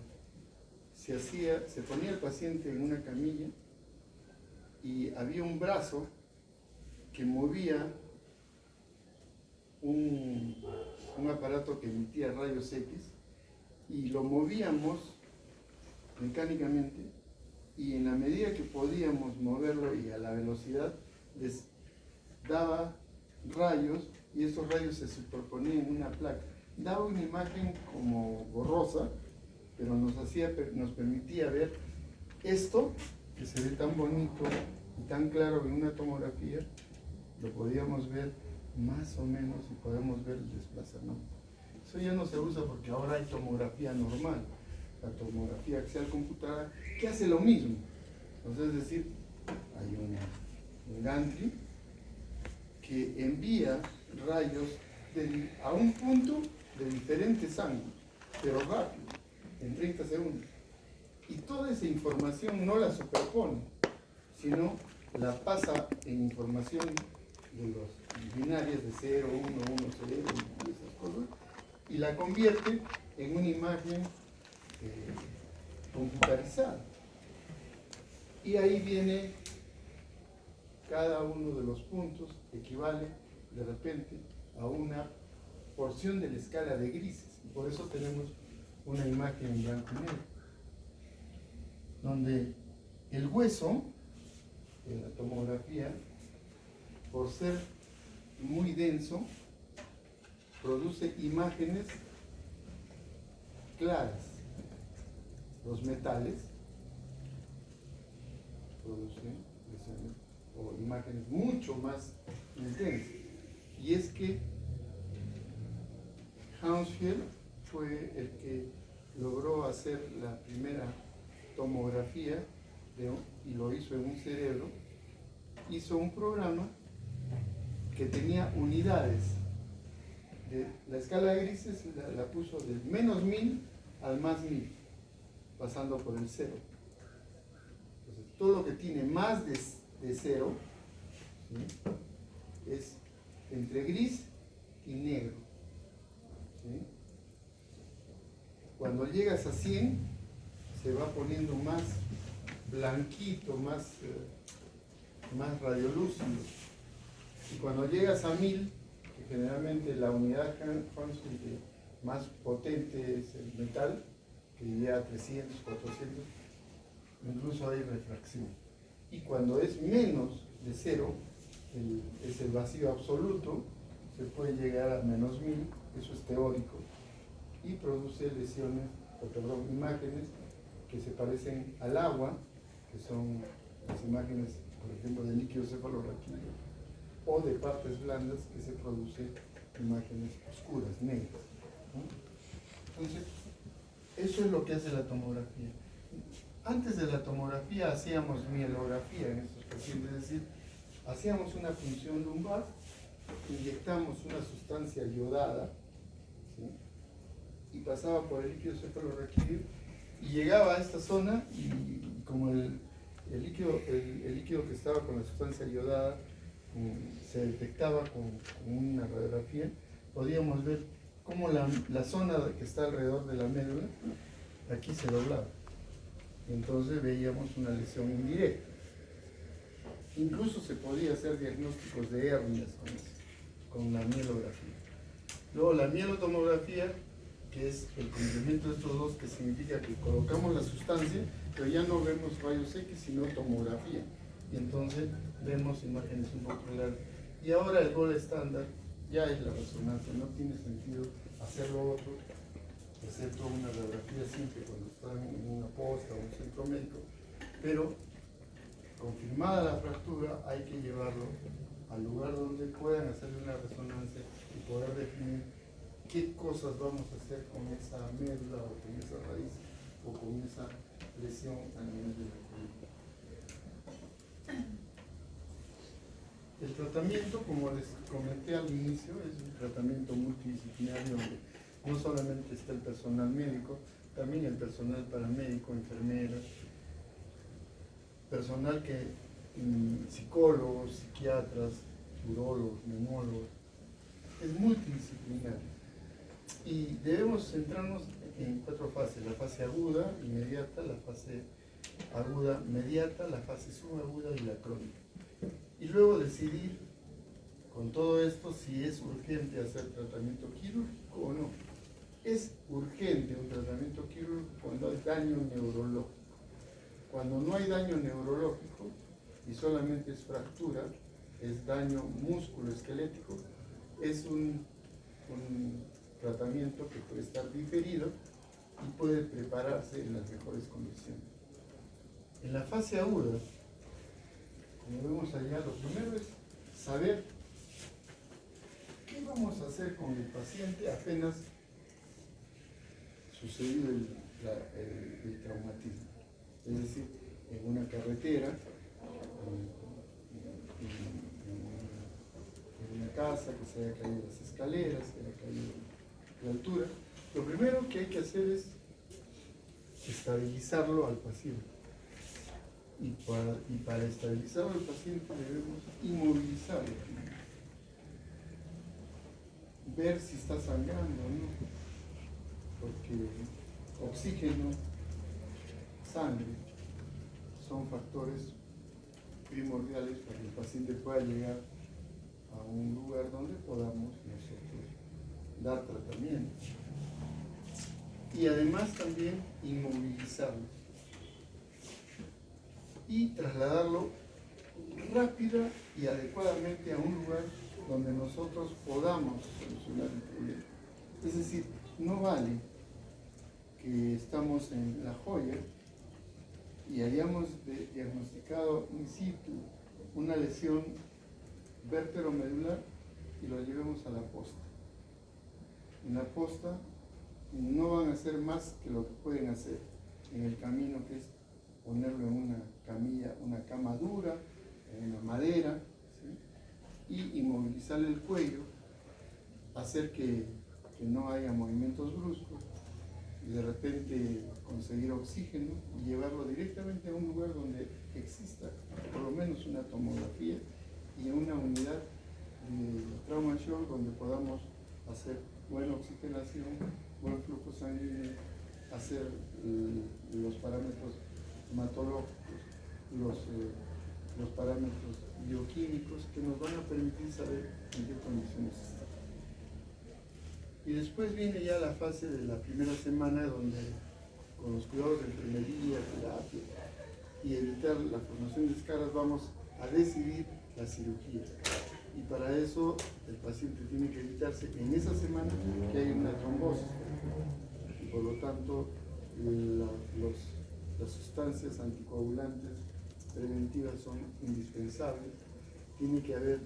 se ponía el paciente en una camilla y había un brazo que movía un aparato que emitía rayos X y lo movíamos mecánicamente, y en la medida que podíamos moverlo y a la velocidad les daba rayos, y estos rayos se superponían en una placa. Daba una imagen como borrosa, pero nos permitía ver esto que se ve tan bonito y tan claro en una tomografía. Lo podíamos ver más o menos y podemos ver el desplazamiento. Eso ya no se usa porque ahora hay tomografía normal, la tomografía axial computada, que hace lo mismo. Entonces, es decir, hay un gantry que envía rayos a un punto de diferentes ángulos, pero rápido, en 30 segundos. Y toda esa información no la superpone, sino la pasa en información de los binarias de 0, 1, 1, 0 y esas cosas, y la convierte en una imagen computarizada. Y ahí viene cada uno de los puntos, equivale de repente a una porción de la escala de grises. Y por eso tenemos una imagen en blanco y negro, donde el hueso, en la tomografía, por ser muy denso, produce imágenes claras. Los metales producen lesiones o imágenes mucho más intensas. Y es que Hounsfield fue el que logró hacer la primera tomografía y lo hizo en un cerebro. Hizo un programa que tenía unidades. La escala de grises la puso del menos 1000 al más 1000, pasando por el 0. Entonces, todo lo que tiene más de 0, ¿sí?, es entre gris y negro, ¿sí? Cuando llegas a 100, se va poniendo más blanquito, más radiolúcido. Y cuando llegas a 1000, que generalmente la unidad Hounsfield más potente es el metal, que llega a 300, 400, incluso hay refracción. Y cuando es menos de 0, es el vacío absoluto, se puede llegar a menos 1000, eso es teórico, y produce imágenes que se parecen al agua, que son las imágenes, por ejemplo, de líquido cefalorraquídeo, o de partes blandas, que se producen imágenes oscuras, negras, ¿no? Entonces, eso es lo que hace la tomografía. Antes de la tomografía hacíamos mielografía en estos pacientes, es decir, hacíamos una punción lumbar, inyectamos una sustancia iodada, ¿sí?, y pasaba por el líquido cefalorraquídeo y llegaba a esta zona, y como el líquido que estaba con la sustancia iodada se detectaba con una radiografía, podíamos ver cómo la zona que está alrededor de la médula aquí se doblaba. Y entonces veíamos una lesión indirecta. Incluso se podía hacer diagnósticos de hernias con la mielografía. Luego la mielotomografía, que es el complemento de estos dos, que significa que colocamos la sustancia, pero ya no vemos rayos X, sino tomografía. Y entonces vemos imágenes un poco claras. Y ahora el gol estándar ya es la resonancia. No tiene sentido hacer lo otro, excepto una radiografía simple cuando están en una posta o un centro médico. Pero confirmada la fractura, hay que llevarlo al lugar donde puedan hacerle una resonancia y poder definir qué cosas vamos a hacer con esa médula o con esa raíz o con esa lesión a nivel de la columna. El tratamiento, como les comenté al inicio, es un tratamiento multidisciplinario donde no solamente está el personal médico, también el personal paramédico, enfermeras, personal que psicólogos, psiquiatras, urólogos, neumólogos, es multidisciplinario. Y debemos centrarnos en 4 fases: la fase aguda, inmediata, la fase aguda, mediata, la fase subaguda y la crónica. Y luego decidir con todo esto si es urgente hacer tratamiento quirúrgico o no. Es urgente un tratamiento quirúrgico cuando hay daño neurológico. Cuando no hay daño neurológico y solamente es fractura, es daño músculo-esquelético, es un tratamiento que puede estar diferido y puede prepararse en las mejores condiciones. En la fase aguda, como vemos allá, lo primero es saber qué vamos a hacer con el paciente apenas sucedido el traumatismo. Es decir, en una carretera, en una casa que se haya caído las escaleras, que haya caído de altura. Lo primero que hay que hacer es estabilizarlo al paciente. Y para estabilizarlo al paciente debemos inmovilizarlo. Ver si está sangrando o no. Porque oxígeno, sangre, son factores primordiales para que el paciente pueda llegar a un lugar donde podamos nosotros dar tratamiento. Y además también inmovilizarlo y trasladarlo rápida y adecuadamente a un lugar donde nosotros podamos solucionar el problema. Es decir, no vale que estamos en La Joya y hayamos diagnosticado in situ una lesión vértebromedular y lo llevemos a la posta. En la posta no van a hacer más que lo que pueden hacer en el camino, que es ponerlo en una camilla, una cama dura, en una madera, ¿sí? Y inmovilizarle el cuello, hacer que no haya movimientos bruscos, y de repente conseguir oxígeno y llevarlo directamente a un lugar donde exista por lo menos una tomografía y una unidad de trauma shock donde podamos hacer buena oxigenación, buen flujo sanguíneo, hacer los parámetros hematológicos, los parámetros bioquímicos que nos van a permitir saber en qué condiciones está. Y después viene ya la fase de la primera semana, donde con los cuidados de enfermería, terapia y evitar la formación de escaras vamos a decidir la cirugía. Y para eso el paciente tiene que evitarse en esa semana que haya una trombosis. Y por lo tanto, las sustancias anticoagulantes preventivas son indispensables. Tiene que haber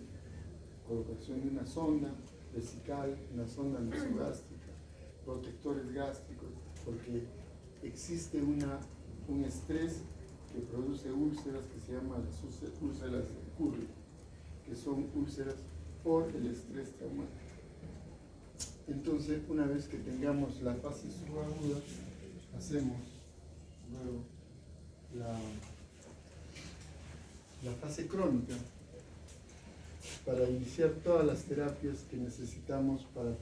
colocación de una sonda vesical, una sonda nasogástrica, protectores gástricos, porque existe un estrés que produce úlceras que se llaman las úlceras de Curry, que son úlceras por el estrés traumático. Entonces, una vez que tengamos la fase subaguda, hacemos luego la fase crónica, para iniciar todas las terapias que necesitamos para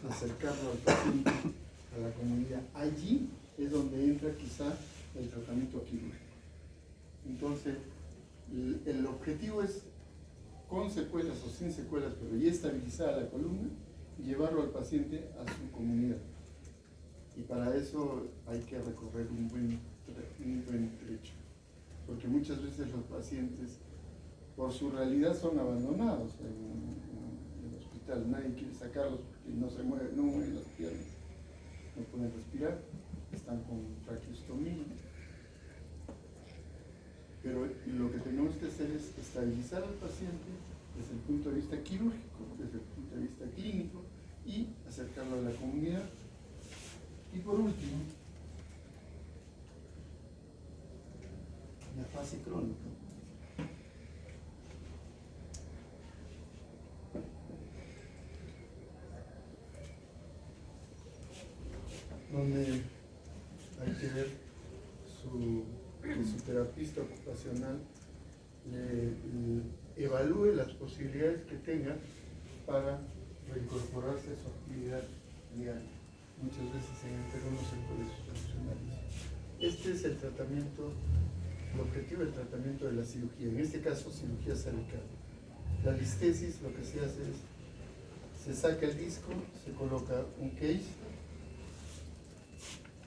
acercarlo al paciente, a la comunidad. Allí es donde entra quizá el tratamiento quirúrgico. Entonces, el objetivo es, con secuelas o sin secuelas, pero ya estabilizada la columna, llevarlo al paciente a su comunidad. Y para eso hay que recorrer un buen trecho, porque muchas veces los pacientes, por su realidad, son abandonados en el hospital. Nadie quiere sacarlos porque no se mueven, no mueven las piernas, no pueden respirar, están con traqueostomía. Pero lo que tenemos que hacer es estabilizar al paciente desde el punto de vista quirúrgico, desde el punto de vista clínico, y acercarlo a la comunidad. Y por último, la fase crónica. Donde que ver que su terapista ocupacional evalúe las posibilidades que tenga para reincorporarse a su actividad diaria. Muchas veces en el Perú no se puede solucionar eso. Este es el tratamiento, el objetivo del tratamiento de la cirugía, en este caso cirugía cervical. La listesis, lo que se hace es, se saca el disco, se coloca un case,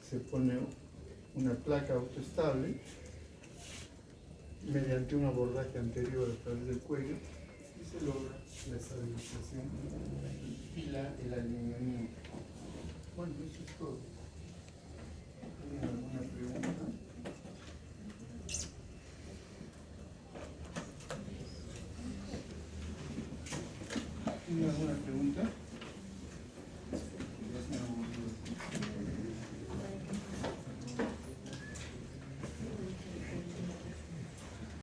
se pone una placa autoestable mediante un abordaje anterior a través del cuello y se logra la estabilización y el alineamiento. Bueno, eso es todo. ¿Tienen alguna pregunta? ¿Tienen alguna pregunta?